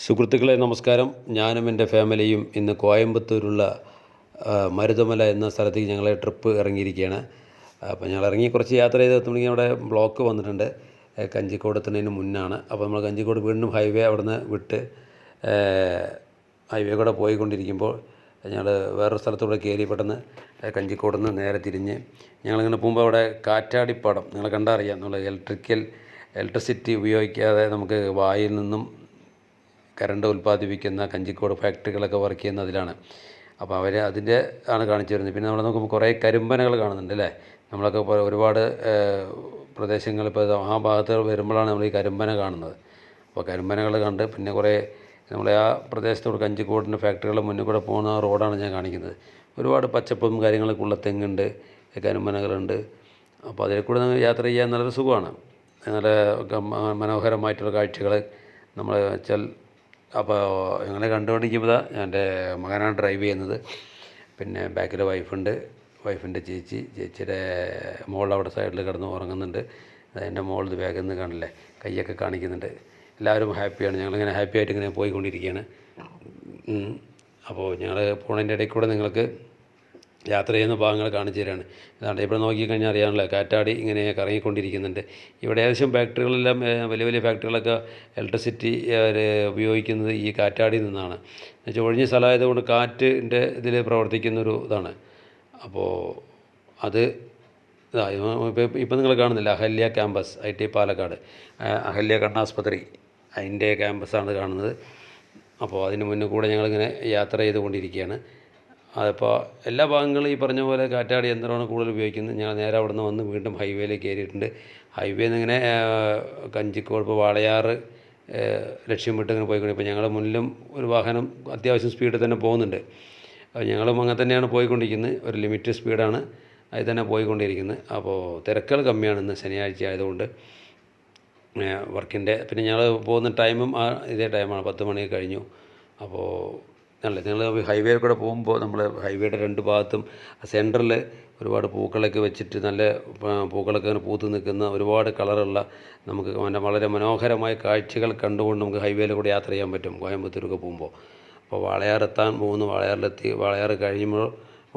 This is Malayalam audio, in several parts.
സുഹൃത്തുക്കളെ നമസ്കാരം. ഞാനും എൻ്റെ ഫാമിലിയും ഇന്ന് കോയമ്പത്തൂരുള്ള മരുതമല എന്ന സ്ഥലത്തേക്ക് ഞങ്ങൾ ട്രിപ്പ് ഇറങ്ങിയിരിക്കുകയാണ്. അപ്പോൾ ഞങ്ങൾ ഇറങ്ങി കുറച്ച് യാത്ര ചെയ്ത് എത്തുമ്പോഴേക്കും അവിടെ ബ്ലോക്ക് വന്നിട്ടുണ്ട്. കഞ്ചിക്കോട് എത്തുന്നതിന് മുന്നാണ്. അപ്പോൾ നമ്മൾ കഞ്ചിക്കോട് വീണ്ടും ഹൈവേ അവിടുന്ന് വിട്ട് ഹൈവേ കൂടെ പോയിക്കൊണ്ടിരിക്കുമ്പോൾ ഞങ്ങൾ വേറൊരു സ്ഥലത്തൂടെ കയറി പെട്ടെന്ന് കഞ്ചിക്കോട് നിന്ന് നേരെ തിരിഞ്ഞ് ഞങ്ങളിങ്ങനെ പോകുമ്പോൾ അവിടെ കാറ്റാടിപ്പാടം നിങ്ങൾ കണ്ടാൽ അറിയാം. നമ്മൾ ഇലക്ട്രിസിറ്റി ഉപയോഗിക്കാതെ നമുക്ക് വായിൽ നിന്നും കറണ്ട് ഉൽപ്പാദിപ്പിക്കുന്ന കഞ്ചിക്കോട് ഫാക്ടറികളൊക്കെ വർക്ക് ചെയ്യുന്ന അതിലാണ്. അപ്പോൾ അവർ അതിൻ്റെ ആണ് കാണിച്ചു വരുന്നത്. പിന്നെ നമ്മൾ നോക്കുമ്പോൾ കുറേ കരിമ്പനകൾ കാണുന്നുണ്ട് അല്ലേ. നമ്മളൊക്കെ ഒരുപാട് പ്രദേശങ്ങൾ ഇപ്പോൾ ആ ഭാഗത്ത് വരുമ്പോഴാണ് നമ്മൾ ഈ കരിമ്പന കാണുന്നത്. അപ്പോൾ കരിമ്പനകൾ കണ്ട് പിന്നെ കുറേ നമ്മളെ ആ പ്രദേശത്തോട് കഞ്ചിക്കോടിൻ്റെ ഫാക്ടറികളുടെ മുന്നിൽ കൂടെ പോകുന്ന റോഡാണ് ഞാൻ കാണിക്കുന്നത്. ഒരുപാട് പച്ചപ്പും കാര്യങ്ങളൊക്കെ ഉള്ള തെങ്ങുണ്ട്, കരിമ്പനകളുണ്ട്. അപ്പോൾ അതിൽ കൂടെ യാത്ര ചെയ്യാൻ നല്ലൊരു സുഖമാണ്. നല്ല മനോഹരമായിട്ടുള്ള കാഴ്ചകൾ നമ്മൾ വെച്ചാൽ. അപ്പോൾ ഞങ്ങളെ കണ്ടുകൊണ്ടിരിക്കുമ്പോൾ എൻ്റെ മകനാണ് ഡ്രൈവ് ചെയ്യുന്നത്. പിന്നെ ബാക്കിൽ വൈഫിൻ്റെ ചേച്ചിയുടെ മോൾ അവിടെ സൈഡിൽ കിടന്ന് ഉറങ്ങുന്നുണ്ട്. എൻ്റെ മോൾ ബാഗിൽ നിന്ന് കാണില്ലേ, കൈയൊക്കെ കാണിക്കുന്നുണ്ട്. എല്ലാവരും ഹാപ്പിയാണ്. ഞങ്ങളിങ്ങനെ ഹാപ്പി ആയിട്ട് ഇങ്ങനെ പോയിക്കൊണ്ടിരിക്കുകയാണ്. അപ്പോൾ ഞങ്ങൾ പോണതിൻ്റെ ഇടയിൽ കൂടെ നിങ്ങൾക്ക് യാത്ര ചെയ്യുന്ന ഭാഗങ്ങൾ കാണിച്ചു തരാണ്. അതാണ്ട് ഇവിടെ നോക്കിക്കഴിഞ്ഞാൽ അറിയാമല്ലോ, കാറ്റാടി ഇങ്ങനെ കറങ്ങിക്കൊണ്ടിരിക്കുന്നുണ്ട്. ഇവിടെ ഏകദേശം ഫാക്ടറികളെല്ലാം വലിയ വലിയ ഫാക്ടറികളൊക്കെ ഇലക്ട്രിസിറ്റി ഉപയോഗിക്കുന്നത് ഈ കാറ്റാടിയിൽ നിന്നാണ്. എന്നുവെച്ചാൽ ഒഴിഞ്ഞ സ്ഥലമായതുകൊണ്ട് കാറ്റിൻ്റെ ഇതിൽ പ്രവർത്തിക്കുന്നൊരു ഇതാണ്. അപ്പോൾ അത് ഇപ്പം നിങ്ങൾ കാണുന്നില്ല, അഹല്യ ക്യാമ്പസ് IT പാലക്കാട്, അഹല്യ കണ്ണാസ്പത്രി, അതിൻ്റെ ക്യാമ്പസാണ് കാണുന്നത്. അപ്പോൾ അതിന് മുന്നേ കൂടെ ഞങ്ങളിങ്ങനെ യാത്ര ചെയ്തുകൊണ്ടിരിക്കുകയാണ്. അതിപ്പോൾ എല്ലാ ഭാഗങ്ങളും ഈ പറഞ്ഞ പോലെ കാറ്റാടി യന്ത്രമാണ് കൂടുതൽ ഉപയോഗിക്കുന്നത്. ഞങ്ങൾ നേരെ അവിടെ നിന്ന് വന്ന് വീണ്ടും ഹൈവേയിലേക്ക് കയറിയിട്ടുണ്ട്. ഹൈവേയിൽ നിന്ന് ഇങ്ങനെ കഞ്ചിക്കോട് ഇപ്പോൾ വാളയാറ് ലക്ഷ്യം വിട്ട് ഇങ്ങനെ പോയിക്കൊണ്ട് ഇപ്പോൾ ഞങ്ങളുടെ മുന്നിലും ഒരു വാഹനം അത്യാവശ്യം സ്പീഡിൽ തന്നെ പോകുന്നുണ്ട്. ഞങ്ങളും അങ്ങനെ തന്നെയാണ് പോയിക്കൊണ്ടിരിക്കുന്നത്. ഒരു ലിമിറ്റ് സ്പീഡാണ് അതിൽ തന്നെ പോയിക്കൊണ്ടിരിക്കുന്നത്. അപ്പോൾ തിരക്കുകൾ കമ്മിയാണ് ഇന്ന് ശനിയാഴ്ച ആയതുകൊണ്ട് വർക്കിൻ്റെ. പിന്നെ ഞങ്ങൾ പോകുന്ന ടൈമും ഇതേ ടൈമാണ്, 10 മണി കഴിഞ്ഞു. അപ്പോൾ നിങ്ങൾ ഹൈവേ കൂടെ പോകുമ്പോൾ നമ്മൾ ഹൈവേയുടെ രണ്ട് ഭാഗത്തും സെൻറ്ററിൽ ഒരുപാട് പൂക്കളൊക്കെ വെച്ചിട്ട് നല്ല പൂക്കളൊക്കെ അങ്ങനെ പൂത്ത് നിൽക്കുന്ന ഒരുപാട് കളറുള്ള നമുക്ക് വളരെ മനോഹരമായ കാഴ്ചകൾ കണ്ടുകൊണ്ട് നമുക്ക് ഹൈവേയിൽ കൂടെ യാത്ര ചെയ്യാൻ പറ്റും കോയമ്പത്തൂരൊക്കെ പോകുമ്പോൾ. അപ്പോൾ വാളയാറെത്താൻ പോകുന്നു. വാളയാർ കഴിയുമ്പോൾ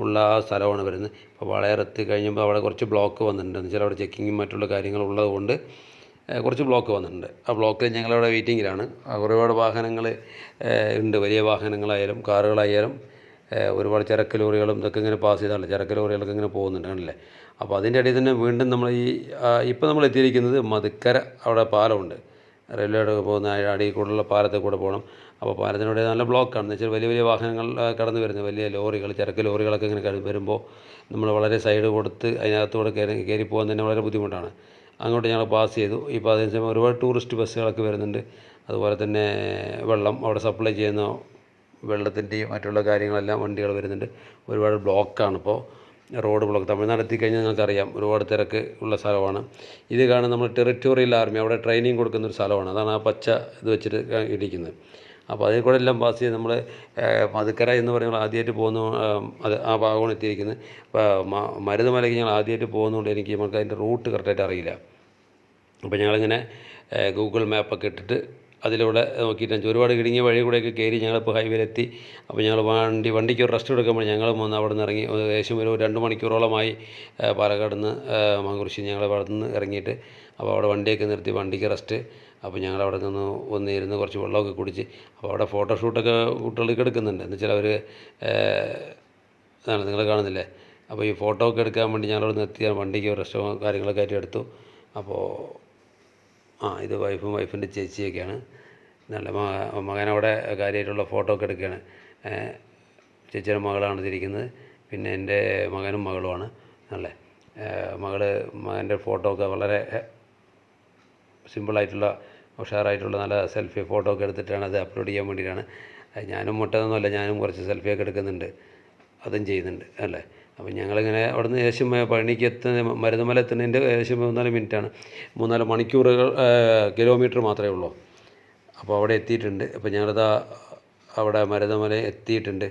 ഉള്ള ആ സ്ഥലമാണ് വരുന്നത്. അപ്പോൾ വാളയാറെത്തി കഴിയുമ്പോൾ അവിടെ കുറച്ച് ബ്ലോക്ക് വന്നിട്ടുണ്ട്. എന്ന് വെച്ചാൽ അവിടെ ചെക്കിങ്ങും മറ്റുള്ള കാര്യങ്ങളുള്ളത് കൊണ്ട് കുറച്ച് ബ്ലോക്ക് വന്നിട്ടുണ്ട്. ആ ബ്ലോക്കിൽ ഞങ്ങളവിടെ വെയിറ്റിങ്ങിലാണ്. ഒരുപാട് വാഹനങ്ങൾ ഉണ്ട്, വലിയ വാഹനങ്ങളായാലും കാറുകളായാലും ഒരുപാട് ചരക്ക് ലോറികളും ഇതൊക്കെ ഇങ്ങനെ പാസ് ചെയ്താണല്ലോ, ചരക്ക് ലോറികളൊക്കെ ഇങ്ങനെ പോകുന്നുണ്ട് കണ്ടില്ലേ. അപ്പോൾ അതിൻ്റെ ഇടയിൽ തന്നെ വീണ്ടും നമ്മൾ ഇപ്പോൾ നമ്മൾ എത്തിയിരിക്കുന്നത് മതുക്കര. അവിടെ പാലമുണ്ട്, റെയിൽവേയുടെ പോകുന്ന അടിയിൽ കൂടെയുള്ള പാലത്തിൽ കൂടെ പോകണം. അപ്പോൾ പാലത്തിനൂടെ നല്ല ബ്ലോക്കാണ്. എന്ന് വെച്ചാൽ വലിയ വലിയ വാഹനങ്ങൾ കടന്നു വരുന്നത്, വലിയ ലോറികൾ, ചരക്ക് ലോറികളൊക്കെ ഇങ്ങനെ വരുമ്പോൾ നമ്മൾ വളരെ സൈഡ് കൊടുത്ത് അതിനകത്തൂടെ കയറി പോകാൻ തന്നെ വളരെ ബുദ്ധിമുട്ടാണ്. അങ്ങോട്ട് ഞങ്ങൾ പാസ് ചെയ്തു. ഇപ്പോൾ അതേസമയം ഒരുപാട് ടൂറിസ്റ്റ് ബസ്സുകളൊക്കെ വരുന്നുണ്ട്. അതുപോലെ തന്നെ അവിടെ സപ്ലൈ ചെയ്യുന്ന വെള്ളത്തിൻ്റെയും മറ്റുള്ള കാര്യങ്ങളെല്ലാം വണ്ടികൾ വരുന്നുണ്ട്. ഒരുപാട് ബ്ലോക്കാണ് ഇപ്പോൾ, റോഡ് ബ്ലോക്ക്. തമിഴ്നാട് എത്തിക്കഴിഞ്ഞാൽ നിങ്ങൾക്കറിയാം ഒരുപാട് തിരക്ക് ഉള്ള സ്ഥലമാണ്. ഇത് കാണാൻ നമ്മൾ ടെറിറ്റോറിയൽ ആർമി അവിടെ ട്രെയിനിങ് കൊടുക്കുന്നൊരു സ്ഥലമാണ്. അതാണ് ആ പച്ച ഇത് വെച്ചിട്ട് ഇരിക്കുന്നത്. അപ്പോൾ അതിൽ കൂടെ എല്ലാം പാസ് ചെയ്ത് നമ്മൾ മതുക്കര എന്ന് പറയുമ്പോൾ ആദ്യമായിട്ട് പോകുന്ന ആ ഭാഗമാണ് എത്തിയിരിക്കുന്നത്. അപ്പോൾ മരുതമലയ്ക്ക് ഞങ്ങൾ ആദ്യമായിട്ട് പോകുന്നതുകൊണ്ട് നമുക്ക് അതിൻ്റെ റൂട്ട് കറക്റ്റായിട്ട് അറിയില്ല. അപ്പോൾ ഞങ്ങളിങ്ങനെ ഗൂഗിൾ മാപ്പൊക്കെ ഇട്ടിട്ട് അതിലൂടെ നോക്കിയിട്ട് ഒരുപാട് ഇടുങ്ങിയ വഴി കൂടെയൊക്കെ കയറി ഞങ്ങളിപ്പോൾ ഹൈവേയിലെത്തി. അപ്പോൾ ഞങ്ങൾ വണ്ടിക്ക് ഒരു റെസ്റ്റ് എടുക്കുമ്പോൾ ഞങ്ങളും ഒന്ന് അവിടെ നിന്ന് ഇറങ്ങി. ഏകദേശം ഒരു 2 മണിക്കൂറോളമായി പാലക്കാട് നിന്ന് മാങ്കുറിശ്ശി ഞങ്ങൾ അവിടെ നിന്ന് ഇറങ്ങിയിട്ട്. അപ്പോൾ അവിടെ വണ്ടിയൊക്കെ നിർത്തി, വണ്ടിക്ക് റെസ്റ്റ്. അപ്പോൾ ഞങ്ങളവിടെ നിന്ന് വന്നിരുന്ന് കുറച്ച് വെള്ളമൊക്കെ കുടിച്ച്. അപ്പോൾ അവിടെ ഫോട്ടോഷൂട്ടൊക്കെ കുട്ടികൾക്ക് എടുക്കുന്നുണ്ട്. എന്ന് വെച്ചാൽ അവർ ഇതാണ് നിങ്ങൾ കാണുന്നില്ലേ. അപ്പോൾ ഈ ഫോട്ടോ ഒക്കെ എടുക്കാൻ വേണ്ടി ഞങ്ങളവിടെ നിർത്തിയാൽ വണ്ടിക്ക് റെസ്റ്റോ കാര്യങ്ങളൊക്കെ ആയിട്ട് എടുത്തു. അപ്പോൾ ഇത് വൈഫിൻ്റെ ചേച്ചിയൊക്കെയാണ്. നല്ല മകനവിടെ കാര്യമായിട്ടുള്ള ഫോട്ടോ ഒക്കെ എടുക്കുകയാണ്. ചേച്ചിയുടെ മകളാണ് ഇതിരിക്കുന്നത്. പിന്നെ എൻ്റെ മകനും മകളുമാണ്. നല്ല മകൻ്റെ ഫോട്ടോ ഒക്കെ വളരെ സിമ്പിളായിട്ടുള്ള ഉഷാറായിട്ടുള്ള നല്ല സെൽഫി ഫോട്ടോ ഒക്കെ എടുത്തിട്ടാണ് അത് അപ്ലോഡ് ചെയ്യാൻ വേണ്ടിയിട്ടാണ്. ഞാനും മുട്ടതൊന്നുമല്ല, ഞാനും കുറച്ച് സെൽഫിയൊക്കെ എടുക്കുന്നുണ്ട്, അതും ചെയ്യുന്നുണ്ട് അല്ലേ. അപ്പോൾ ഞങ്ങളിങ്ങനെ അവിടെ നിന്ന് ഏകദേശം പഴനിക്ക് മരുതമല എത്തുന്നതിൻ്റെ ഏകദേശം 3-4 മിനിറ്റാണ്, 3-4 മണിക്കൂറുകൾ കിലോമീറ്റർ മാത്രമേ ഉള്ളൂ. അപ്പോൾ അവിടെ എത്തിയിട്ടുണ്ട്. അപ്പോൾ ഞങ്ങളിതാ അവിടെ മരുതമല എത്തിയിട്ടുണ്ട്.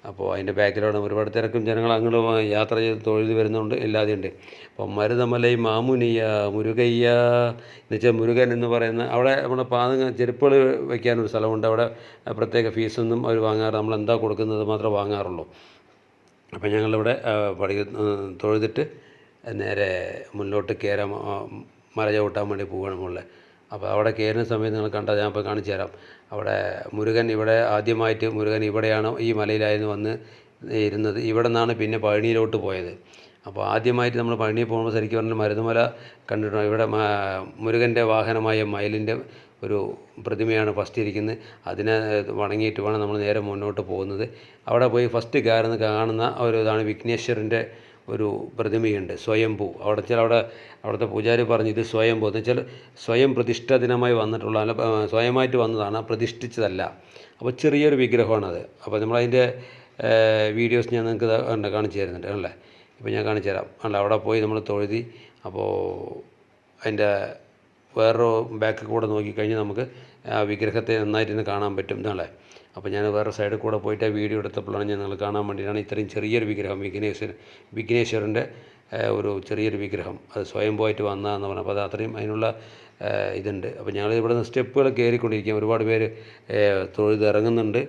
അപ്പോൾ അതിൻ്റെ ബാക്കിലാണ് ഒരുപാട് തിരക്കും ജനങ്ങൾ അങ്ങോട്ട് യാത്ര ചെയ്ത് തൊഴുത് വരുന്നുണ്ട് ഇല്ലാതെയുണ്ട്. അപ്പോൾ മരുതമലൈ മാമുനിയ മുരുകയ്യ എന്ന് വെച്ചാൽ മുരുകൻ എന്ന് പറയുന്ന അവിടെ നമ്മുടെ പാദങ്ങൾ ചെരുപ്പുകൾ വയ്ക്കാനൊരു സ്ഥലമുണ്ട്. അവിടെ പ്രത്യേക ഫീസൊന്നും അവർ വാങ്ങാറ്, നമ്മൾ എന്താ കൊടുക്കുന്നത് മാത്രമേ വാങ്ങാറുള്ളൂ. അപ്പോൾ ഞങ്ങളിവിടെ തൊഴുതിട്ട് നേരെ മുന്നോട്ട് കയറാൻ മല ചവിട്ടാൻ വേണ്ടി പോവുകയാണ് മുകളിൽ. അപ്പോൾ അവിടെ കയറുന്ന സമയത്ത് നിങ്ങൾ കണ്ടാൽ ഞാൻ ഇപ്പോൾ കാണിച്ചു തരാം. അവിടെ മുരുകൻ ഇവിടെ ആദ്യമായിട്ട് മുരുകൻ ഇവിടെയാണ് ഈ മലയിലായിരുന്നു വന്ന് ഇരുന്നത്. ഇവിടെ നിന്നാണ് പിന്നെ പഴനിയിലോട്ട് പോയത്. അപ്പോൾ ആദ്യമായിട്ട് നമ്മൾ പഴനി പോകുമ്പോൾ ശരിക്കും പറഞ്ഞാൽ മരുതമല കണ്ടിട്ടുണ്ട്. ഇവിടെ മുരുകൻ്റെ വാഹനമായ മയിലിൻ്റെ ഒരു പ്രതിമയാണ് ഫസ്റ്റ് ഇരിക്കുന്നത്. അതിനെ വണങ്ങിയിട്ട് വേണം നമ്മൾ നേരെ മുന്നോട്ട് പോകുന്നത്. അവിടെ പോയി ഫസ്റ്റ് കാണുന്ന ഒരു ഇതാണ് വിഘ്നേശ്വരൻ്റെ ഒരു പ്രതിമയുണ്ട്, സ്വയംഭൂ. അവിടുത്തെ പൂജാരി പറഞ്ഞു ഇത് സ്വയംഭൂ എന്ന് വെച്ചാൽ സ്വയം പ്രതിഷ്ഠ ദിനമായി വന്നിട്ടുള്ള സ്വയമായിട്ട് വന്നതാണ്, പ്രതിഷ്ഠിച്ചതല്ല. അപ്പോൾ ചെറിയൊരു വിഗ്രഹമാണത്. അപ്പോൾ നമ്മളതിൻ്റെ വീഡിയോസ് ഞാൻ നിങ്ങൾക്ക് കാണിച്ചു തരുന്നുണ്ട് അല്ലേ. ഇപ്പോൾ ഞാൻ കാണിച്ചു തരാം അല്ല. അവിടെ പോയി നമ്മൾ തൊഴുതി. അപ്പോൾ അതിൻ്റെ വേറൊരു ബാക്കിൽ കൂടെ നോക്കിക്കഴിഞ്ഞാൽ നമുക്ക് ആ വിഗ്രഹത്തെ നന്നായിട്ട് കാണാൻ പറ്റും എന്നാളെ. അപ്പോൾ ഞാൻ വേറെ സൈഡിൽ കൂടെ പോയിട്ട് ആ വീഡിയോ എടുത്തപ്പോഴാണ് ഞാൻ നിങ്ങൾ കാണാൻ വേണ്ടിയിട്ടാണ് ഇത്രയും ചെറിയൊരു വിഗ്രഹം വിഘ്നേശ്വരൻ്റെ ഒരു ചെറിയൊരു വിഗ്രഹം അത് സ്വയംഭൂവായിട്ട് വന്നതെന്ന് പറഞ്ഞു. അപ്പോൾ അത് അത്രയും അതിനുള്ള ഇതുണ്ട്. അപ്പോൾ ഞങ്ങൾ ഇവിടെ നിന്ന് സ്റ്റെപ്പുകൾ കയറിക്കൊണ്ടിരിക്കുക. ഒരുപാട് പേര് തൊഴുതിറങ്ങുന്നുണ്ട്.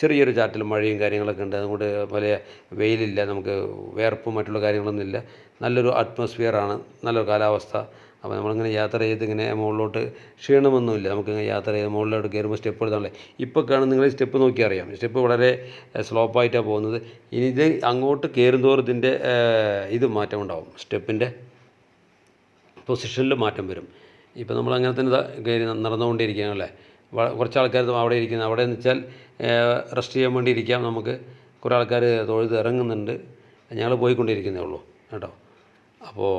ചെറിയൊരു ചാറ്റൽ മഴയും കാര്യങ്ങളൊക്കെ ഉണ്ട്. അതുകൊണ്ട് വലിയ വെയിലില്ല, നമുക്ക് വേർപ്പും മറ്റുള്ള കാര്യങ്ങളൊന്നും ഇല്ല. നല്ലൊരു അറ്റ്മോസ്ഫിയറാണ്, നല്ലൊരു കാലാവസ്ഥ. അപ്പോൾ നമ്മളിങ്ങനെ യാത്ര ചെയ്ത് ഇങ്ങനെ മുകളിലോട്ട് ക്ഷീണമൊന്നുമില്ല. നമുക്കിങ്ങനെ യാത്ര ചെയ്ത് മുകളിലോട്ട് കയറുമ്പോൾ സ്റ്റെപ്പ് എടുത്താണല്ലേ. ഇപ്പോൾ കാണുന്ന നിങ്ങൾ സ്റ്റെപ്പ് നോക്കി അറിയാം, സ്റ്റെപ്പ് വളരെ സ്ലോപ്പായിട്ടാണ് പോകുന്നത്. ഇനി ഇത് അങ്ങോട്ട് കയറുന്തോറും ഇതിൻ്റെ ഇത് മാറ്റം ഉണ്ടാവും, സ്റ്റെപ്പിൻ്റെ പൊസിഷനിൽ മാറ്റം വരും. ഇപ്പോൾ നമ്മൾ അങ്ങനെ തന്നെ കയറി നടന്നുകൊണ്ടിരിക്കുകയാണല്ലേ. കുറച്ച് ആൾക്കാർ അവിടെ ഇരിക്കുന്നത്, അവിടെ എന്ന് വെച്ചാൽ റെസ്റ്റ് ചെയ്യാൻ വേണ്ടി ഇരിക്കാം. നമുക്ക് കുറേ ആൾക്കാർ തൊഴുത് ഇറങ്ങുന്നുണ്ട്. ഞങ്ങൾ പോയിക്കൊണ്ടിരിക്കുന്നേ ഉള്ളൂ കേട്ടോ. അപ്പോൾ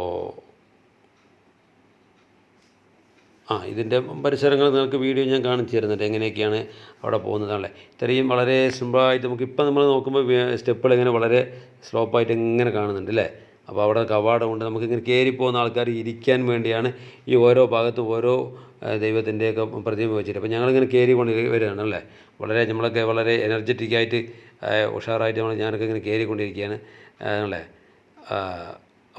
ഇതിൻ്റെ പരിസരങ്ങൾ നിങ്ങൾക്ക് വീഡിയോ ഞാൻ കാണിച്ചു തരുന്നുണ്ട് എങ്ങനെയൊക്കെയാണ് അവിടെ പോകുന്നതാണല്ലേ. ഇത്രയും വളരെ സിമ്പിളായിട്ട് നമുക്കിപ്പോൾ നമ്മൾ നോക്കുമ്പോൾ സ്റ്റെപ്പുകൾ ഇങ്ങനെ വളരെ സ്ലോപ്പായിട്ട് ഇങ്ങനെ കാണുന്നുണ്ട് അല്ലേ. അപ്പോൾ അവിടെ കവാടമുണ്ട്. നമുക്കിങ്ങനെ കയറിപ്പോകുന്ന ആൾക്കാർ ഇരിക്കാൻ വേണ്ടിയാണ് ഈ ഓരോ ഭാഗത്തും ഓരോ ദൈവത്തിൻ്റെയൊക്കെ പ്രതിമ വെച്ചിട്ട്. അപ്പോൾ ഞങ്ങളിങ്ങനെ കയറിക്കൊണ്ട് വരികയാണ് അല്ലേ. നമ്മളൊക്കെ വളരെ എനർജറ്റിക്കായിട്ട് ഉഷാറായിട്ട് ഞാനൊക്കെ ഇങ്ങനെ കയറിക്കൊണ്ടിരിക്കുകയാണ് അല്ലേ.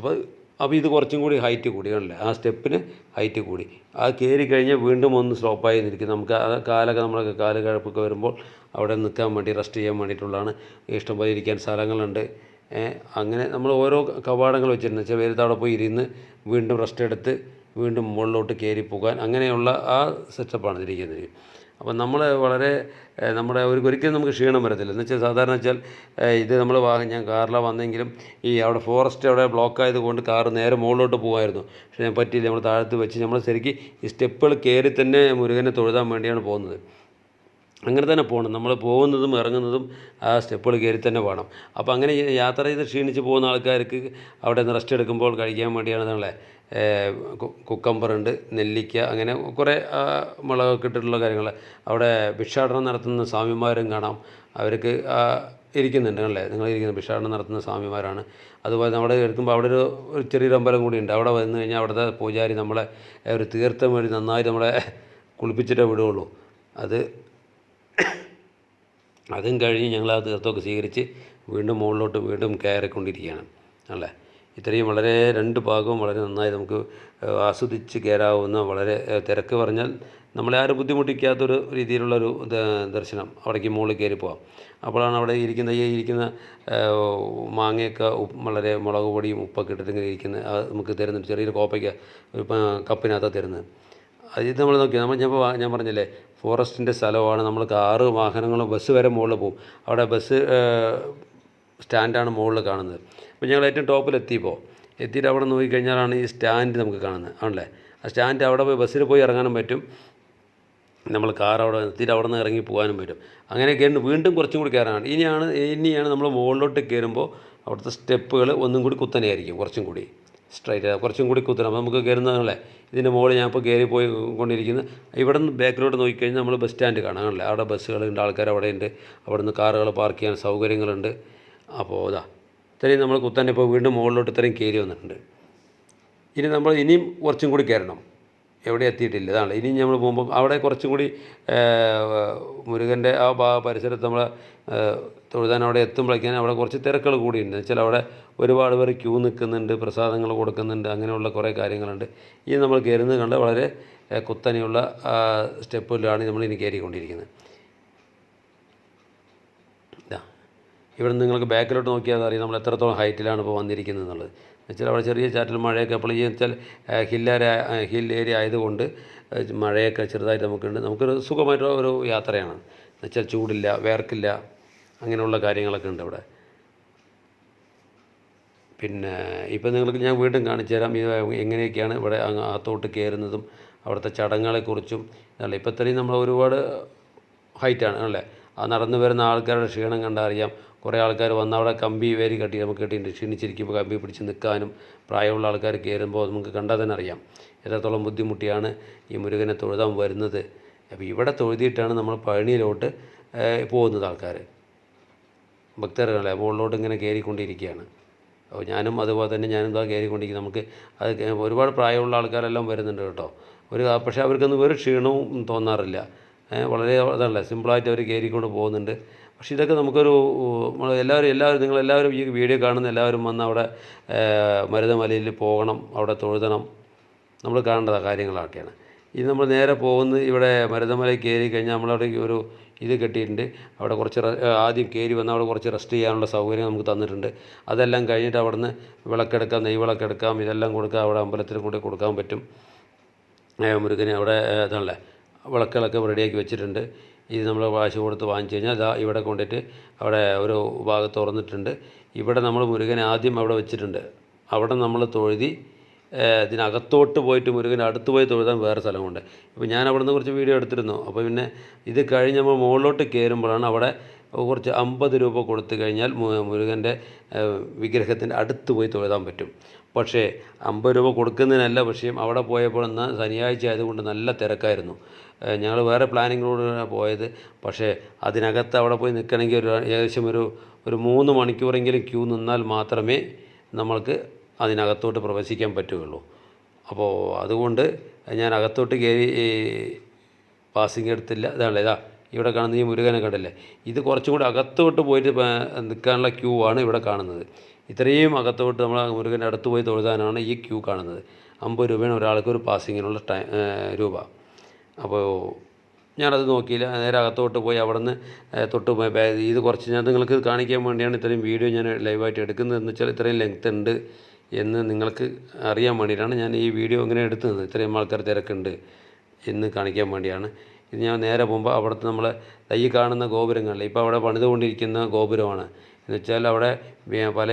അപ്പോൾ ഇത് കുറച്ചും കൂടി ഹൈറ്റ് കൂടി കണ്ടില്ലേ, ആ സ്റ്റെപ്പിന് ഹൈറ്റ് കൂടി. അത് കയറി കഴിഞ്ഞാൽ വീണ്ടും ഒന്ന് സ്ലോപ്പായി നിൽക്കും. നമുക്ക് ആ നമ്മളൊക്കെ കാല് കഴപ്പൊക്കെ വരുമ്പോൾ അവിടെ നിൽക്കാൻ വേണ്ടി റെസ്റ്റ് ചെയ്യാൻ വേണ്ടിയിട്ടുള്ളതാണ്. ഇഷ്ടംപോലെ ഇരിക്കാൻ സ്ഥലങ്ങളുണ്ട്. അങ്ങനെ നമ്മൾ ഓരോ കവാടങ്ങൾ വെച്ചിരുന്നു വെച്ചാൽ വേറെ അവിടെ പോയി ഇരുന്ന് വീണ്ടും റെസ്റ്റ് എടുത്ത് വീണ്ടും മുകളിലോട്ട് കയറി പോകാൻ അങ്ങനെയുള്ള ആ സെറ്റപ്പാണ് ഇരിക്കുന്നത്. അപ്പം നമ്മൾ വളരെ നമ്മുടെ ഒരിക്കലും നമുക്ക് ക്ഷീണം വരത്തില്ല. എന്ന് വെച്ചാൽ സാധാരണ വെച്ചാൽ ഇത് നമ്മൾ ഞാൻ കാറിലാണ് വന്നെങ്കിലും ഈ അവിടെ ഫോറസ്റ്റ് അവിടെ ബ്ലോക്ക് ആയതുകൊണ്ട് കാറ് നേരെ മുകളിലോട്ട് പോകുമായിരുന്നു. പക്ഷേ ഞാൻ പറ്റിയില്ല, നമ്മൾ താഴത്ത് വെച്ച് നമ്മൾ ശരിക്കും ഈ സ്റ്റെപ്പുകൾ കയറി തന്നെ മുരുകനെ തൊഴുതാൻ വേണ്ടിയാണ് പോകുന്നത്. അങ്ങനെ തന്നെ പോകണം. നമ്മൾ പോകുന്നതും ഇറങ്ങുന്നതും ആ സ്റ്റെപ്പുകൾ കയറി തന്നെ വേണം. അപ്പോൾ അങ്ങനെ യാത്ര ചെയ്ത് ക്ഷീണിച്ച് പോകുന്ന ആൾക്കാർക്ക് അവിടെ നിന്ന് റെസ്റ്റ് എടുക്കുമ്പോൾ കഴിക്കാൻ വേണ്ടിയാണ് നമ്മളെ കുക്കമ്പറുണ്ട്, നെല്ലിക്ക, അങ്ങനെ കുറേ മുളകൊക്കെ ഇട്ടിട്ടുള്ള കാര്യങ്ങൾ. അവിടെ ഭിക്ഷാടനം നടത്തുന്ന സ്വാമിമാരും കാണാം. അവർക്ക് ഇരിക്കുന്നുണ്ട് അല്ലേ. നിങ്ങൾ ഇരിക്കുന്ന ഭിക്ഷാടനം നടത്തുന്ന സ്വാമിമാരാണ്. അതുപോലെ നമ്മുടെ എടുക്കുമ്പോൾ അവിടെ ഒരു ചെറിയൊരു അമ്പലം കൂടിയുണ്ട്. അവിടെ വന്നു കഴിഞ്ഞാൽ അവിടുത്തെ പൂജാരി നമ്മളെ ഒരു തീർത്ഥം വേണ്ടി നന്നായിട്ട് നമ്മളെ കുളിപ്പിച്ചിട്ടേ വിടുകയുള്ളൂ. അതും കഴിഞ്ഞ് ഞങ്ങൾ ആ തീർത്ഥമൊക്കെ സ്വീകരിച്ച് വീണ്ടും മുകളിലോട്ട് വീണ്ടും കയറിക്കൊണ്ടിരിക്കുകയാണ് അല്ലേ. ഇത്രയും വളരെ രണ്ട് ഭാഗവും വളരെ നന്നായി നമുക്ക് ആസ്വദിച്ച് കയറാവുന്ന, വളരെ തിരക്ക് പറഞ്ഞാൽ നമ്മളെ ആരും ബുദ്ധിമുട്ടിക്കാത്തൊരു രീതിയിലുള്ളൊരു ദർശനം. അവിടേക്ക് മുകളിൽ കയറി പോകാം. അപ്പോഴാണ് അവിടെ ഇരിക്കുന്ന മാങ്ങയൊക്കെ വളരെ മുളക് പൊടിയും ഉപ്പൊക്കെ ഇട്ടിട്ട് ഇങ്ങനെ ഇരിക്കുന്നത് നമുക്ക് തരുന്നുണ്ട്. ചെറിയൊരു കോപ്പയ്ക്ക് ഒരു കപ്പിനകത്താണ് തരുന്നത്. ഇത് നമ്മൾ നോക്കിയാൽ ഞാൻ പറഞ്ഞില്ലേ ഫോറസ്റ്റിൻ്റെ സ്ഥലമാണ്. നമ്മൾ കാറ് വാഹനങ്ങളും ബസ് വരെ മുകളിൽ പോകും. അവിടെ ബസ് സ്റ്റാൻഡാണ് മുകളിൽ കാണുന്നത്. അപ്പോൾ ഞങ്ങൾ ഏറ്റവും എത്തിയിട്ട് അവിടെ നോക്കിക്കഴിഞ്ഞാലാണ് ഈ സ്റ്റാൻഡ് നമുക്ക് കാണുന്നത് ആണല്ലേ. ആ സ്റ്റാൻഡ് അവിടെ പോയി ബസ്സിൽ പോയി ഇറങ്ങാനും പറ്റും, നമ്മൾ കാർ അവിടെ എത്തിയിട്ട് അവിടെ നിന്ന് ഇറങ്ങി പോകാനും പറ്റും. അങ്ങനെ കയറി വീണ്ടും കുറച്ചും കൂടി കയറാനാണ്. ഇനിയാണ് നമ്മൾ മുകളിലോട്ട് കയറുമ്പോൾ അവിടുത്തെ സ്റ്റെപ്പുകൾ ഒന്നും കൂടി കുത്തനെയായിരിക്കും, കുറച്ചും കൂടി സ്ട്രൈറ്റ് കുറച്ചും കൂടി കുത്തണം. അപ്പോൾ നമുക്ക് കയറുന്നതല്ലേ ഇതിൻ്റെ മുകളിൽ ഞാൻ ഇപ്പോൾ കയറി പോയി കൊണ്ടിരിക്കുന്നത്. ഇവിടെ നിന്ന് ബാക്കിലോട്ട് നോക്കിക്കഴിഞ്ഞാൽ നമ്മൾ ബസ് സ്റ്റാൻഡ് കാണാമല്ലേ. അവിടെ ബസ്സുകളുണ്ട്, ആൾക്കാർ അവിടെ ഉണ്ട്, അവിടെ നിന്ന് കാറുകൾ പാർക്ക് ചെയ്യാൻ സൗകര്യങ്ങളുണ്ട്. അപ്പോൾ ഇത്രയും നമ്മൾ കുത്തനെ ഇപ്പോൾ വീണ്ടും മുകളിലോട്ട് ഇത്രയും കയറി വന്നിട്ടുണ്ട്. ഇനി നമ്മൾ കുറച്ചും കൂടി കയറണം. എവിടെ എത്തിയിട്ടില്ല. ഇതാണ് ഇനി നമ്മൾ പോകുമ്പോൾ അവിടെ കുറച്ചും കൂടി മുരുകൻ്റെ ആ പരിസരത്ത് നമ്മൾ തൊഴുതാൻ അവിടെ എത്തുമ്പോഴേക്കും അവിടെ കുറച്ച് തിരക്കുകൾ കൂടിയുണ്ട്. വെച്ചാൽ അവിടെ ഒരുപാട് പേർ ക്യൂ നിൽക്കുന്നുണ്ട്, പ്രസാദങ്ങൾ കൊടുക്കുന്നുണ്ട്, അങ്ങനെയുള്ള കുറേ കാര്യങ്ങളുണ്ട്. ഈ നമ്മൾ കയറുന്നത് കണ്ട് വളരെ കുത്തനെയുള്ള സ്റ്റെപ്പിലാണ് നമ്മൾ ഇനി കയറിക്കൊണ്ടിരിക്കുന്നത്. ഇവിടെ നിങ്ങൾക്ക് ബാക്കിലോട്ട് നോക്കിയാൽ അറിയാം നമ്മൾ എത്രത്തോളം ഹൈറ്റിലാണ് ഇപ്പോൾ വന്നിരിക്കുന്നത് എന്നുള്ളത്. എന്നുവെച്ചാൽ അവിടെ ചെറിയ ചാറ്റൽ മഴയൊക്കെ അപ്പോൾ ഈ വെച്ചാൽ ഹിൽ ഏരിയ ആയതുകൊണ്ട് മഴയൊക്കെ ചെറുതായിട്ട് നമുക്കൊരു സുഖമായിട്ടുള്ള ഒരു യാത്രയാണ്. എന്നുവെച്ചാൽ ചൂടില്ല, വേർക്കില്ല, അങ്ങനെയുള്ള കാര്യങ്ങളൊക്കെ ഉണ്ട് ഇവിടെ. പിന്നെ ഇപ്പം നിങ്ങൾക്ക് ഞാൻ വീണ്ടും കാണിച്ചു തരാം ഇത് എങ്ങനെയൊക്കെയാണ് ഇവിടെ അകത്തോട്ട് കയറുന്നതും അവിടുത്തെ ചടങ്ങുകളെക്കുറിച്ചും അല്ല. ഇപ്പം ഇത്രയും നമ്മൾ ഒരുപാട് ഹൈറ്റാണ് അല്ലേ. ആ നടന്നു വരുന്ന ആൾക്കാരുടെ ക്ഷീണം കണ്ടാൽ അറിയാം. കുറേ ആൾക്കാർ വന്ന് അവിടെ കമ്പി വേരി നമുക്ക് കെട്ടിയിട്ടുണ്ട്. ക്ഷീണിച്ചിരിക്കുമ്പോൾ കമ്പി പിടിച്ച് നിൽക്കാനും പ്രായമുള്ള ആൾക്കാർ കയറുമ്പോൾ നമുക്ക് കണ്ടാൽ തന്നെ അറിയാം എത്രത്തോളം ബുദ്ധിമുട്ടിയാണ് ഈ മുരുകനെ തൊഴുതാൻ വരുന്നത്. അപ്പോൾ ഇവിടെ തൊഴുതിയിട്ടാണ് നമ്മൾ പഴനിയിലോട്ട് പോകുന്നത്. ആൾക്കാർ ഭക്തരല്ലേ മുകളിലോട്ട് ഇങ്ങനെ കയറിക്കൊണ്ടിരിക്കുകയാണ്. അപ്പോൾ ഞാനും അതുപോലെ തന്നെ ഇതാ കയറിക്കൊണ്ടിരിക്കുന്നത്. നമുക്ക് അത് ഒരുപാട് പ്രായമുള്ള ആൾക്കാരെല്ലാം വരുന്നുണ്ട് കേട്ടോ. പക്ഷേ അവർക്കൊന്നും ഒരു ക്ഷീണവും തോന്നാറില്ല. വളരെ ഇതല്ല സിമ്പിളായിട്ട് അവർ കയറിക്കൊണ്ട് പോകുന്നുണ്ട്. പക്ഷേ ഇതൊക്കെ നമുക്കൊരു നിങ്ങളെല്ലാവരും ഈ വീഡിയോ കാണുന്ന എല്ലാവരും വന്ന് അവിടെ മരുതമലയിൽ പോകണം, അവിടെ തൊഴുതണം. നമ്മൾ കാണേണ്ട കാര്യങ്ങളൊക്കെയാണ്. ഇത് നമ്മൾ നേരെ പോകുന്നത് ഇവിടെ മരുതമലയിൽ കയറി കഴിഞ്ഞാൽ നമ്മളവിടെ ഒരു ഇത് കെട്ടിയിട്ടുണ്ട്. അവിടെ കുറച്ച് ആദ്യം കയറി വന്ന് അവിടെ കുറച്ച് റെസ്റ്റ് ചെയ്യാനുള്ള സൗകര്യം നമുക്ക് തന്നിട്ടുണ്ട്. അതെല്ലാം കഴിഞ്ഞിട്ട് അവിടുന്ന് വിളക്കെടുക്കാം, നെയ്വിളക്കെടുക്കാം, ഇതെല്ലാം കൊടുക്കാം. അവിടെ അമ്പലത്തിൽ കൊണ്ട് കൊടുക്കാൻ പറ്റും. മുരുകന് അവിടെ ഇതാണല്ലേ വിളക്കുകളൊക്കെ റെഡിയാക്കി വെച്ചിട്ടുണ്ട്. ഇത് നമ്മൾ കാശ് കൊടുത്ത് വാങ്ങിച്ചു കഴിഞ്ഞാൽ അതാ ഇവിടെ കൊണ്ടിട്ട് അവിടെ ഒരു ഭാഗത്ത് തുറന്നിട്ടുണ്ട്. ഇവിടെ നമ്മൾ മുരുകനെ ആദ്യം അവിടെ വെച്ചിട്ടുണ്ട്. അവിടെ നമ്മൾ തൊഴുതി ഇതിനകത്തോട്ട് പോയിട്ട് മുരുകൻ അടുത്ത് പോയി തൊഴുതാൻ വേറെ സ്ഥലമുണ്ട്. ഇപ്പോൾ ഞാൻ അവിടെ നിന്ന് കുറച്ച് വീഡിയോ എടുത്തിരുന്നു. അപ്പോൾ പിന്നെ ഇത് കഴിഞ്ഞ് നമ്മൾ മുകളിലോട്ട് കയറുമ്പോഴാണ് അവിടെ കുറച്ച് 50 രൂപ കൊടുത്തു കഴിഞ്ഞാൽ മുരുകൻ്റെ വിഗ്രഹത്തിൻ്റെ അടുത്ത് പോയി തൊഴുതാൻ പറ്റും. പക്ഷേ 50 രൂപ കൊടുക്കുന്നതിനല്ല വിഷയം. അവിടെ പോയപ്പോൾ ശനിയാഴ്ച ആയതുകൊണ്ട് നല്ല തിരക്കായിരുന്നു. ഞങ്ങൾ വേറെ പ്ലാനിങ്ങിലൂടെയാണ് പോയത്. പക്ഷേ അതിനകത്ത് അവിടെ പോയി നിൽക്കണമെങ്കിൽ ഏകദേശം ഒരു 3 മണിക്കൂറെങ്കിലും ക്യൂ നിന്നാൽ മാത്രമേ നമ്മൾക്ക് അതിനകത്തോട്ട് പ്രവേശിക്കാൻ പറ്റുകയുള്ളൂ. അപ്പോൾ അതുകൊണ്ട് ഞാൻ അകത്തോട്ട് കയറി പാസിങ് എടുത്തില്ല. ഇതാ ഇവിടെ കാണുന്ന ഈ മുരുകനെ കണ്ടില്ലേ. ഇത് കുറച്ചും കൂടി അകത്തോട്ട് പോയിട്ട് നിൽക്കാനുള്ള ക്യൂ ആണ് ഇവിടെ കാണുന്നത്. ഇത്രയും അകത്തോട്ട് നമ്മൾ മുരുകൻ്റെ അടുത്ത് പോയി തൊഴുതാനാണ് ഈ ക്യൂ കാണുന്നത്. 50 രൂപയാണ് ഒരാൾക്ക് ഒരു പാസിങ്ങിനുള്ള രൂപ. അപ്പോൾ ഞാനത് നോക്കിയില്ല. നേരെ അകത്തോട്ട് പോയി അവിടെ നിന്ന് ഇത് കുറച്ച് ഞാൻ നിങ്ങൾക്ക് കാണിക്കാൻ വേണ്ടിയാണ് ഇത്രയും വീഡിയോ ഞാൻ ലൈവായിട്ട് എടുക്കുന്നതെന്ന് വെച്ചാൽ ഇത്രയും ലെങ്ത് ഉണ്ട് എന്ന് നിങ്ങൾക്ക് അറിയാൻ വേണ്ടിയിട്ടാണ് ഞാൻ ഈ വീഡിയോ ഇങ്ങനെ എടുത്തത്. ഇത്രയും ആൾക്കാർ തിരക്കുണ്ട് എന്ന് കാണിക്കാൻ വേണ്ടിയാണ്. ഇത് ഞാൻ നേരെ പോകുമ്പോൾ അവിടുത്തെ നമ്മൾ ഈ കാണുന്ന ഗോപുരങ്ങളിൽ ഇപ്പോൾ അവിടെ പണിതുകൊണ്ടിരിക്കുന്ന ഗോപുരമാണ്. എന്ന് വെച്ചാൽ അവിടെ പല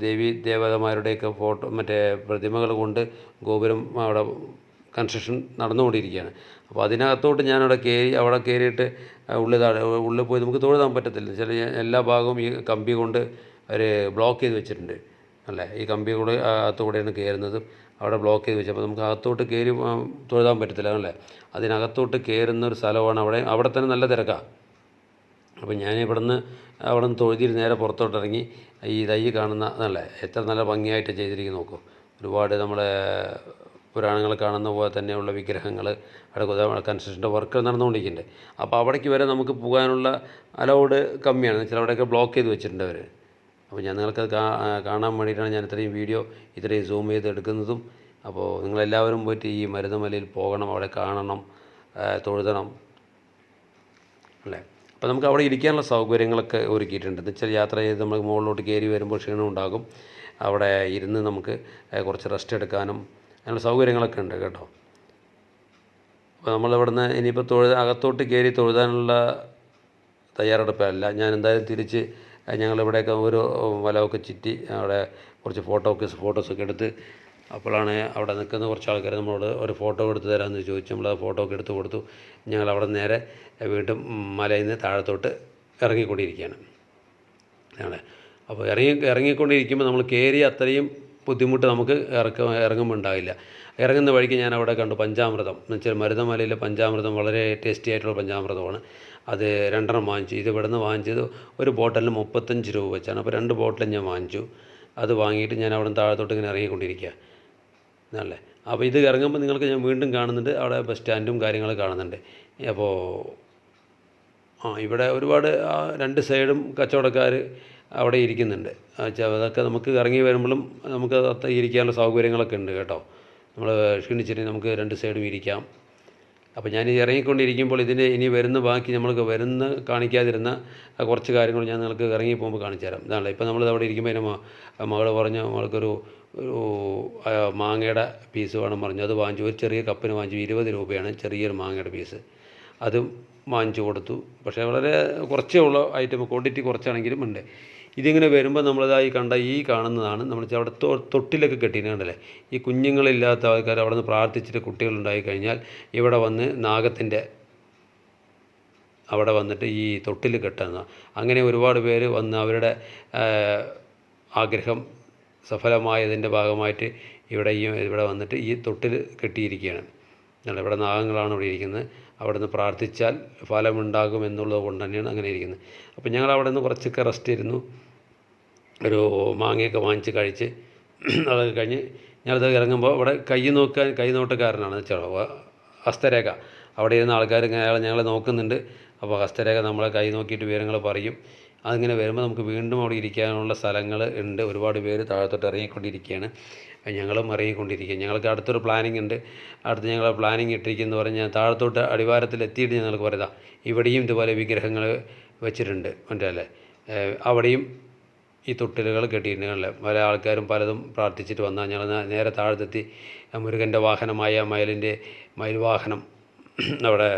ദേവീ ദേവതമാരുടെയൊക്കെ പ്രതിമകൾ കൊണ്ട് ഗോപുരം അവിടെ കൺസ്ട്രക്ഷൻ നടന്നുകൊണ്ടിരിക്കുകയാണ്. അപ്പോൾ അതിനകത്തോട്ട് ഞാനവിടെ അവിടെ കയറിയിട്ട് ഉള്ളിൽ പോയി നമുക്ക് തൊഴുതാൻ പറ്റത്തില്ല. ചില എല്ലാ ഭാഗവും ഈ കമ്പി കൊണ്ട് അവർ ബ്ലോക്ക് ചെയ്ത് വെച്ചിട്ടുണ്ട് അല്ലേ. ഈ കമ്പി കൂടെ അകത്തുകൂടെയാണ് കയറുന്നത്. അവിടെ ബ്ലോക്ക് ചെയ്ത് വെച്ചപ്പോൾ നമുക്ക് അകത്തോട്ട് കയറി തൊഴുതാൻ പറ്റത്തില്ല അല്ലേ. അതിനകത്തോട്ട് കയറുന്ന ഒരു സ്ഥലമാണ് അവിടെ തന്നെ നല്ല തിരക്കാണ്. അപ്പോൾ ഞാൻ അവിടെ നിന്ന് തൊഴുതിയിൽ നേരെ പുറത്തോട്ട് ഇറങ്ങി ഈ കാണുന്ന അതല്ലേ എത്ര നല്ല ഭംഗിയായിട്ട് ചെയ്തിരിക്കുന്നു നോക്കൂ. ഒരുപാട് നമ്മളെ പുരാണങ്ങൾ കാണുന്ന പോലെ തന്നെയുള്ള വിഗ്രഹങ്ങൾ അവിടെ കൺസ്ട്രക്ഷൻ്റെ വർക്ക് നടന്നുകൊണ്ടിരിക്കുന്നുണ്ട്. അപ്പോൾ അവിടേക്ക് വരെ നമുക്ക് പോകാനുള്ള അലൗഡ് കമ്മിയാണ്. വെച്ചാൽ അവിടെയൊക്കെ ബ്ലോക്ക് ചെയ്ത് വെച്ചിട്ടുണ്ട് അവർ. അപ്പോൾ ഞാൻ നിങ്ങൾക്കത് കാണാൻ വേണ്ടിയിട്ടാണ് ഞാൻ ഇത്രയും സൂം ചെയ്ത് എടുക്കുന്നതും. അപ്പോൾ നിങ്ങളെല്ലാവരും പോയിട്ട് ഈ മരുതമലയിൽ പോകണം, അവിടെ കാണണം, തൊഴുതണം അല്ലേ. അപ്പോൾ നമുക്ക് അവിടെ ഇരിക്കാനുള്ള സൗകര്യങ്ങളൊക്കെ ഒരുക്കിയിട്ടുണ്ട്. എന്ന് വെച്ചാൽ യാത്ര ചെയ്ത് നമ്മൾ മുകളിലോട്ട് കയറി വരുമ്പോൾ ക്ഷീണം ഉണ്ടാകും. അവിടെ ഇരുന്ന് നമുക്ക് കുറച്ച് റെസ്റ്റ് എടുക്കാനും അതിനുള്ള സൗകര്യങ്ങളൊക്കെ ഉണ്ട് കേട്ടോ. അപ്പോൾ നമ്മളിവിടുന്ന് ഇനിയിപ്പോൾ അകത്തോട്ട് കയറി തൊഴുതാനുള്ള തയ്യാറെടുപ്പല്ല. ഞാൻ എന്തായാലും തിരിച്ച് ഞങ്ങളിവിടെയൊക്കെ ഒരു വലമൊക്കെ ചുറ്റി അവിടെ കുറച്ച് ഫോട്ടോസൊക്കെ എടുത്ത് അപ്പോഴാണ് അവിടെ നിൽക്കുന്ന കുറച്ച് ആൾക്കാർ നമ്മളോട് ഒരു ഫോട്ടോ എടുത്ത് തരാമെന്ന് ചോദിച്ചു. നമ്മൾ ആ ഫോട്ടോ ഒക്കെ എടുത്ത് കൊടുത്തു. ഞങ്ങൾ അവിടെ നേരെ വീണ്ടും മലയിൽ നിന്ന് താഴത്തോട്ട് ഇറങ്ങിക്കൊണ്ടിരിക്കുകയാണ്. അപ്പോൾ ഇറങ്ങിക്കൊണ്ടിരിക്കുമ്പോൾ നമ്മൾ കയറി അത്രയും ബുദ്ധിമുട്ട് നമുക്ക് ഇറങ്ങുമ്പോൾ ഉണ്ടാവില്ല. ഇറങ്ങുന്ന വഴിക്ക് ഞാൻ അവിടെ കണ്ടു പഞ്ചാമൃതം. എന്ന് വെച്ചാൽ മരുതമലയിലെ പഞ്ചാമൃതം വളരെ ടേസ്റ്റി ആയിട്ടുള്ള പഞ്ചാമൃതമാണ്. അത് 2 വാങ്ങിച്ചു. ഇത് ഇവിടെ നിന്ന് വാങ്ങിച്ചത് ഒരു ബോട്ടലിന് 35 രൂപ വെച്ചാണ്. അപ്പോൾ 2 ബോട്ടിലും ഞാൻ വാങ്ങിച്ചു. അത് വാങ്ങിയിട്ട് ഞാൻ അവിടെ നിന്ന് താഴത്തോട്ട് ഇങ്ങനെ ഇറങ്ങിക്കൊണ്ടിരിക്കുക എന്നല്ലേ. അപ്പോൾ ഇത് ഇറങ്ങുമ്പോൾ നിങ്ങൾക്ക് ഞാൻ വീണ്ടും കാണുന്നുണ്ട് അവിടെ ബസ് സ്റ്റാൻഡും കാര്യങ്ങളും കാണുന്നുണ്ട്. അപ്പോൾ ഇവിടെ ഒരുപാട് രണ്ട് സൈഡും കച്ചവടക്കാർ അവിടെ ഇരിക്കുന്നുണ്ട്. അതൊക്കെ നമുക്ക് ഇറങ്ങി വരുമ്പോഴും നമുക്ക് ഇരിക്കാനുള്ള സൗകര്യങ്ങളൊക്കെ ഉണ്ട് കേട്ടോ. നമ്മൾ ക്ഷീണിച്ചിട്ട് നമുക്ക് രണ്ട് സൈഡും ഇരിക്കാം. അപ്പോൾ ഞാൻ ഇറങ്ങിക്കൊണ്ടിരിക്കുമ്പോൾ ഇനി വരുന്ന ബാക്കി നമ്മൾക്ക് കാണിക്കാതിരുന്ന കുറച്ച് കാര്യങ്ങൾ ഞാൻ നിങ്ങൾക്ക് ഇറങ്ങി പോകുമ്പോൾ കാണിച്ചു തരാം. ഇതാണല്ലോ ഇപ്പോൾ നമ്മൾ അവിടെ ഇരിക്കുമ്പോൾ എൻ്റെ മകൾ പറഞ്ഞു നമ്മൾക്കൊരു മാങ്ങയുടെ പീസ് വേണം പറഞ്ഞു. അത് വാങ്ങിച്ചു. ഒരു ചെറിയ കപ്പിന് വാങ്ങിച്ചു 20 രൂപയാണ് ചെറിയൊരു മാങ്ങയുടെ പീസ്. അതും വാങ്ങിച്ചു കൊടുത്തു. പക്ഷേ വളരെ കുറച്ചേ ഉള്ള ഐറ്റം, ക്വാണ്ടിറ്റി കുറച്ചാണെങ്കിലും ഉണ്ട്. ഇതിങ്ങനെ വരുമ്പോൾ നമ്മളിതായി കാണുന്നതാണ് നമ്മൾ അവിടെ തൊട്ടിലൊക്കെ കെട്ടിയിട്ട് കണ്ടല്ലേ. ഈ കുഞ്ഞുങ്ങളില്ലാത്ത ആൾക്കാർ അവിടെ നിന്ന് പ്രാർത്ഥിച്ചിട്ട് കുട്ടികളുണ്ടായി കഴിഞ്ഞാൽ ഇവിടെ വന്ന് നാഗത്തിൻ്റെ അവിടെ വന്നിട്ട് ഈ തൊട്ടിൽ കെട്ടുന്ന, അങ്ങനെ ഒരുപാട് പേര് വന്ന് അവരുടെ ആഗ്രഹം സഫലമായതിൻ്റെ ഭാഗമായിട്ട് ഇവിടെ വന്നിട്ട് ഈ തൊട്ടിൽ കെട്ടിയിരിക്കുകയാണ്. ഇവിടെ നാഗങ്ങളാണ് ഇവിടെ ഇരിക്കുന്നത്. അവിടെ നിന്ന് പ്രാർത്ഥിച്ചാൽ ഫലമുണ്ടാകും എന്നുള്ളത് കൊണ്ട് തന്നെയാണ് അങ്ങനെ ഇരിക്കുന്നത്. അപ്പോൾ ഞങ്ങൾ അവിടെ നിന്ന് കുറച്ചൊക്കെ റെസ്റ്റ് ഇരുന്നു. ഒരു മാങ്ങയൊക്കെ വാങ്ങിച്ച് കഴിച്ച് അതൊക്കെ കഴിഞ്ഞ് ഞാനത് ഇറങ്ങുമ്പോൾ അവിടെ കൈ നോട്ടക്കാരനാണ് ഹസ്തരേഖ. അവിടെ ഇരുന്ന ആൾക്കാർ ഞങ്ങളെ നോക്കുന്നുണ്ട്. അപ്പോൾ ഹസ്തരേഖ നമ്മളെ കൈ നോക്കിയിട്ട് വിവരങ്ങൾ പറയും. അതിങ്ങനെ വരുമ്പോൾ നമുക്ക് വീണ്ടും അവിടെ ഇരിക്കാനുള്ള സ്ഥലങ്ങൾ ഉണ്ട്. ഒരുപാട് പേര് താഴത്തോട്ട് ഇറങ്ങിക്കൊണ്ടിരിക്കുകയാണ്. ഞങ്ങളും ഇറങ്ങിക്കൊണ്ടിരിക്കുക. ഞങ്ങൾക്ക് അടുത്തൊരു പ്ലാനിങ് ഉണ്ട്. അടുത്ത് ഞങ്ങൾ പ്ലാനിങ് ഇട്ടിരിക്കുന്നു പറഞ്ഞാൽ താഴത്തോട്ട് അടിവാരത്തിൽ എത്തിയിട്ട് ഞങ്ങൾക്ക് പറയുക ഇവിടെയും ഇതുപോലെ വിഗ്രഹങ്ങൾ വെച്ചിട്ടുണ്ട്. മനസ്സിലല്ലേ, അവിടെയും ഈ തൊട്ടിലുകൾ കെട്ടിയിട്ടുണ്ട്. പല ആൾക്കാരും പലതും പ്രാർത്ഥിച്ചിട്ട് വന്നാൽ ഞങ്ങൾ നേരെ താഴത്തെത്തി മുരുകൻ്റെ വാഹനമായ മയിൽ വാഹനം അവിടെ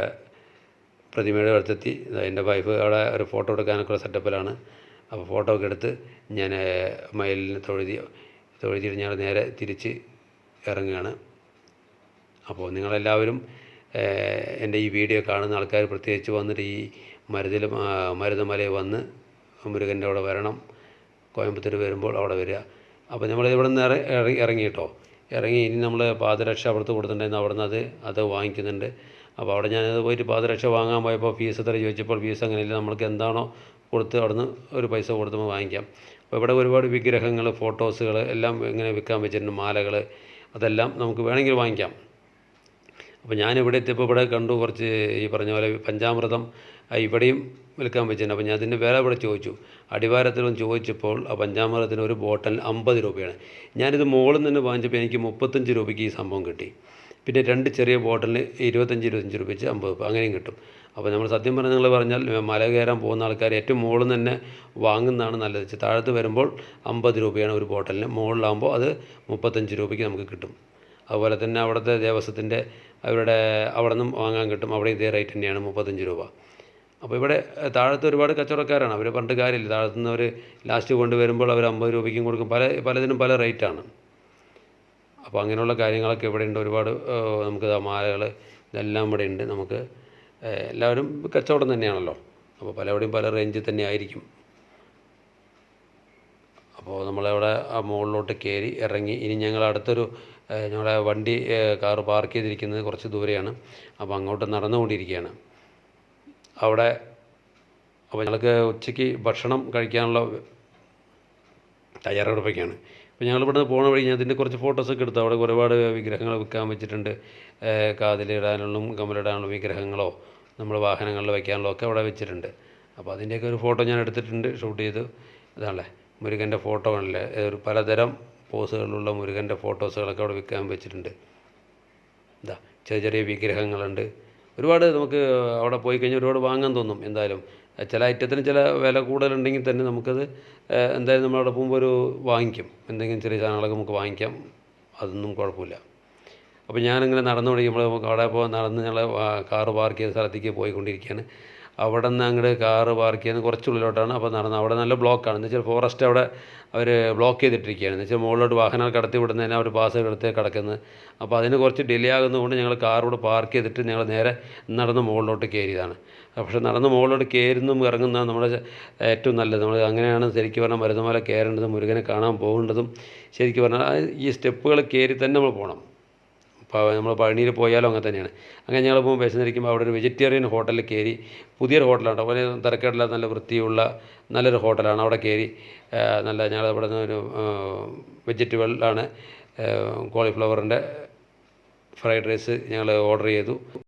പ്രതിമയുടെ അടുത്തെത്തി. എൻ്റെ വൈഫ് അവിടെ ഒരു ഫോട്ടോ എടുക്കാനൊക്കെ സെറ്റപ്പിലാണ്. അപ്പോൾ ഫോട്ടോ ഒക്കെ എടുത്ത് ഞാൻ മയിലിനെ തൊഴുതിയിട്ട് ഞങ്ങൾ നേരെ തിരിച്ച് ഇറങ്ങുകയാണ്. അപ്പോൾ നിങ്ങളെല്ലാവരും എൻ്റെ ഈ വീഡിയോ കാണുന്ന ആൾക്കാർ പ്രത്യേകിച്ച് വന്നിട്ട് ഈ മരുതമലയിൽ വന്ന് മുരുകൻ്റെ അവിടെ വരണം. കോയമ്പത്തൂർ വരുമ്പോൾ അവിടെ വരിക. അപ്പോൾ നമ്മൾ ഇവിടെ നിന്ന് ഇറങ്ങി ഇനി നമ്മൾ പാദരക്ഷ അവിടുത്തെ കൊടുത്തിട്ടുണ്ടായിരുന്നു. അവിടെ നിന്ന് അത് വാങ്ങിക്കുന്നുണ്ട്. അപ്പോൾ അവിടെ ഞാനത് പോയിട്ട് പാദരക്ഷ വാങ്ങാൻ പോയപ്പോൾ ഫീസ് എത്ര ചോദിച്ചപ്പോൾ ഫീസ് അങ്ങനെയില്ല, നമ്മൾക്ക് എന്താണോ കൊടുത്ത് അവിടെ നിന്ന് ഒരു പൈസ കൊടുത്ത് വാങ്ങിക്കാം. അപ്പോൾ ഇവിടെ ഒരുപാട് വിഗ്രഹങ്ങൾ, ഫോട്ടോസുകൾ എല്ലാം ഇങ്ങനെ വിൽക്കാൻ വെച്ചിട്ടുണ്ട്. മാലകൾ അതെല്ലാം നമുക്ക് വേണമെങ്കിൽ വാങ്ങിക്കാം. അപ്പോൾ ഞാനിവിടെ എത്തിയപ്പോൾ ഇവിടെ കണ്ടു കുറച്ച് ഈ പറഞ്ഞ പോലെ പഞ്ചാമൃതം ഇവിടെയും വിൽക്കാൻ വെച്ചിട്ടുണ്ട്. അപ്പോൾ ഞാൻ അതിൻ്റെ വില ഇവിടെ ചോദിച്ചു. അടിവാരത്തിലും ചോദിച്ചപ്പോൾ ആ പഞ്ചാമൃതത്തിന് ഒരു ബോട്ടലിന് 50 രൂപയാണ്. ഞാനിത് മുകളിൽ നിന്ന് വാങ്ങിച്ചപ്പോൾ എനിക്ക് 35 രൂപയ്ക്ക് ഈ സംഭവം കിട്ടി. പിന്നെ 2 ചെറിയ ബോട്ടലിന് 25 രൂപ വെച്ച് 50 രൂപ അങ്ങനെയും കിട്ടും. അപ്പോൾ നമ്മൾ സത്യം പറഞ്ഞാൽ മല കയറാൻ പോകുന്ന ആൾക്കാർ ഏറ്റവും മുകളിൽ നിന്ന് തന്നെ വാങ്ങുന്നതാണ് നല്ലത്. താഴത്ത് വരുമ്പോൾ 50 രൂപയാണ് ഒരു ബോട്ടലിന്. മുകളിലാകുമ്പോൾ അത് 35 രൂപയ്ക്ക് നമുക്ക് കിട്ടും. അതുപോലെ തന്നെ അവിടുത്തെ ദേവസ്വത്തിൻ്റെ അവിടെ നിന്നും വാങ്ങാൻ കിട്ടും. അവിടെ ഇതേ റേറ്റ് തന്നെയാണ് 35 രൂപ. അപ്പോൾ ഇവിടെ താഴത്ത് ഒരുപാട് കച്ചവടക്കാരാണ്. അവർ പറഞ്ഞിട്ട് കാര്യമില്ല. താഴത്തുനിന്ന് അവർ ലാസ്റ്റ് കൊണ്ടുവരുമ്പോൾ അവർ 50 രൂപയ്ക്കും കൊടുക്കും. പലതിനും പല റേറ്റാണ്. അപ്പോൾ അങ്ങനെയുള്ള കാര്യങ്ങളൊക്കെ ഇവിടെ ഉണ്ട്. ഒരുപാട് നമുക്ക് മാലകൾ ഇതെല്ലാം ഇവിടെ ഉണ്ട്. നമുക്ക് എല്ലാവരും കച്ചവടം തന്നെയാണല്ലോ. അപ്പോൾ പലവിടെയും പല റേഞ്ചിൽ തന്നെ ആയിരിക്കും. അപ്പോൾ നമ്മളവിടെ ആ മുകളിലോട്ട് കയറി ഇറങ്ങി. ഇനി ഞങ്ങൾ അടുത്തൊരു ഞങ്ങളുടെ കാറ് പാർക്ക് ചെയ്തിരിക്കുന്നത് കുറച്ച് ദൂരെയാണ്. അപ്പോൾ അങ്ങോട്ട് നടന്നുകൊണ്ടിരിക്കുകയാണ്. അപ്പോൾ ഞങ്ങൾക്ക് ഉച്ചയ്ക്ക് ഭക്ഷണം കഴിക്കാനുള്ള തയ്യാറെടുപ്പൊക്കെയാണ്. അപ്പോൾ ഞങ്ങൾ ഇവിടുന്ന് പോണ വഴി ഞാൻ ഇതിൻ്റെ കുറച്ച് ഫോട്ടോസൊക്കെ എടുത്തു. അവിടെ ഒരുപാട് വിഗ്രഹങ്ങൾ വിൽക്കാൻ വെച്ചിട്ടുണ്ട്. കാതിലിടാനുള്ള കമ്മലിടാനുള്ള വിഗ്രഹങ്ങളോ നമ്മൾ വാഹനങ്ങളിൽ വയ്ക്കാനുള്ള ഒക്കെ അവിടെ വെച്ചിട്ടുണ്ട്. അപ്പോൾ അതിൻ്റെയൊക്കെ ഒരു ഫോട്ടോ ഞാൻ എടുത്തിട്ടുണ്ട്, ഷൂട്ട് ചെയ്തു. ഇതാണല്ലേ മുരുകൻ്റെ ഫോട്ടോ ആണല്ലേ, ഒരു പലതരം പോസുകളിലുള്ള മുരുകൻ്റെ ഫോട്ടോസുകളൊക്കെ അവിടെ വിൽക്കാൻ വെച്ചിട്ടുണ്ട്. ഇതാ ചെറിയ വിഗ്രഹങ്ങളുണ്ട്. ഒരുപാട് നമുക്ക് അവിടെ പോയി കഴിഞ്ഞാൽ ഒരുപാട് വാങ്ങാൻ തോന്നും. എന്തായാലും ചില ഐറ്റത്തിന് ചില വില കൂടുതലുണ്ടെങ്കിൽ തന്നെ നമുക്കത് എന്തായാലും നമ്മളവിടെ പോകുമ്പോൾ വാങ്ങിക്കും. എന്തെങ്കിലും ചെറിയ സാധനങ്ങളൊക്കെ നമുക്ക് വാങ്ങിക്കാം. അതൊന്നും കുഴപ്പമില്ല. അപ്പോൾ ഞാനിങ്ങനെ നടന്നുകൊണ്ടിരിക്കുമ്പോൾ അവിടെ നടന്ന് ഞങ്ങൾ കാറ് പാർക്ക് ചെയ്ത സ്ഥലത്തേക്ക് പോയിക്കൊണ്ടിരിക്കുകയാണ്. അവിടെ നിന്ന് അങ്ങോട്ട് കാറ് പാർക്ക് ചെയ്യുന്നത് കുറച്ചുള്ളിലോട്ടാണ്. അപ്പോൾ അവിടെ നല്ല ബ്ലോക്കാണ്. എന്ന് വെച്ചാൽ ഫോറസ്റ്റ് അവിടെ അവർ ബ്ലോക്ക് ചെയ്തിട്ടിരിക്കുകയാണ്. എന്ന് വെച്ചാൽ മുകളിലോട്ട് വാഹനങ്ങൾ കടത്തി വിടുന്നതിന് അവർ പാസ് എടുത്ത് കിടക്കുന്നത്. അപ്പോൾ അതിന് കുറച്ച് ഡിലേ ആകുന്നതുകൊണ്ട് ഞങ്ങൾ കാറിവിടെ പാർക്ക് ചെയ്തിട്ട് ഞങ്ങൾ നേരെ നടന്ന് മുകളിലോട്ട് കയറിയതാണ്. പക്ഷേ നടന്ന് മുകളിലോട്ട് കയറുന്നതും ഇറങ്ങുന്നതാണ് നമ്മുടെ ഏറ്റവും നല്ലത്. നമ്മൾ അങ്ങനെയാണ് ശരിക്കും പറഞ്ഞാൽ മരുതമല കയറേണ്ടതും മുരുകനെ കാണാൻ പോകേണ്ടതും. ശരിക്കും പറഞ്ഞാൽ ഈ സ്റ്റെപ്പുകൾ കയറി തന്നെ നമ്മൾ പോകണം. നമ്മൾ പഴനിയിൽ പോയാലും അങ്ങനെ തന്നെയാണ്. അങ്ങനെ ഞങ്ങൾ പോകുമ്പോൾ വിശന്നിരിക്കുമ്പോൾ അവിടെ ഒരു വെജിറ്റേറിയൻ ഹോട്ടലിൽ കയറി. പുതിയൊരു ഹോട്ടലാണ്. അതുപോലെ തിരക്കേടില്ലാത്ത നല്ല വൃത്തിയുള്ള നല്ലൊരു ഹോട്ടലാണ്. അവിടെ കയറി ഞങ്ങൾ അവിടെ നിന്ന് ഒരു വെജിറ്റബിളാണ്, കോളിഫ്ലവറിൻ്റെ ഫ്രൈഡ് റൈസ് ഞങ്ങൾ ഓർഡർ ചെയ്തു.